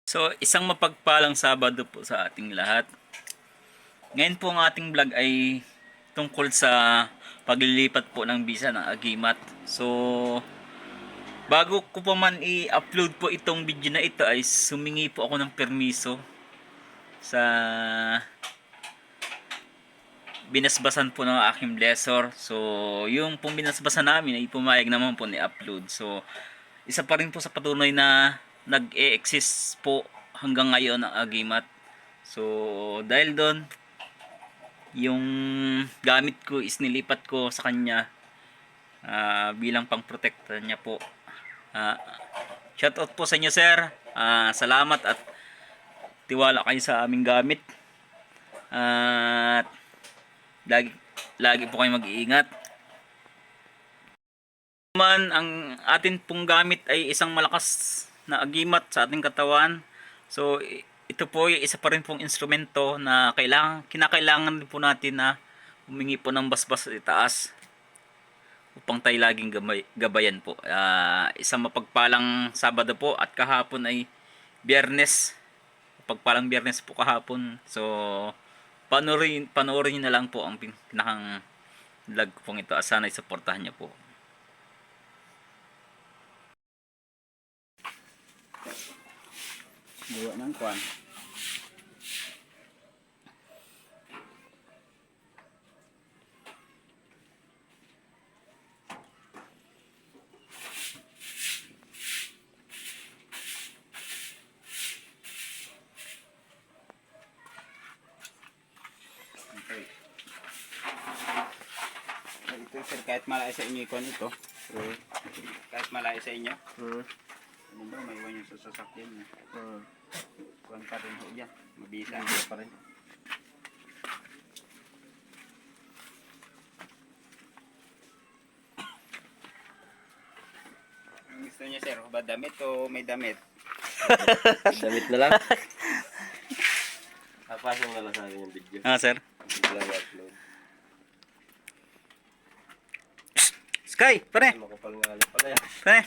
So, isang mapagpalang Sabado po sa ating lahat. Ngayon po ang ating vlog ay tungkol sa paglilipat po ng visa ng Agimat. So, bago ko pa man i-upload po itong video na ito ay sumingi po ako ng permiso sa binasbasan po ng aking blessor. So, yung pong binasbasan namin ay pumayag naman po ni-upload. So, isa pa rin po sa patunay na nag-e-exist po hanggang ngayon ang Agimat. So, dahil doon, yung gamit ko is nilipat ko sa kanya bilang pang-protekta niya po. Shoutout po sa inyo, sir. Salamat at tiwala kayo sa aming gamit. At lagi po kayo mag-iingat. Ang atin pong gamit ay isang malakas na agimat sa ating katawan. So, ito po ay isa pa rin pong instrumento na kinakailangan din po natin na humingi po ng basbas sa itaas upang tayo laging gabayan po. Isang mapagpalang Sabado po at kahapon ay Biyernes. Mapagpalang Biyernes po kahapon. So, panoorin niyo na lang po ang pinakang vlog pong ito. Sana'y suportahan niyo po. Gawa ng kwan. Okay. Ito sir, kahit malayo sa inyo ikon ito. Kahit malayo sa inyo. Ano ba, may iwan yung sasakyan. Kuhan pa rin ho dyan. Mabisa pa rin. Ang gusto niya sir, ba damit o may damit? Damit na lang. Papasok na lang sa akin yung video. Sir. Biglang upload. Sky, pare. Makapal nga lang pala yan. Pare.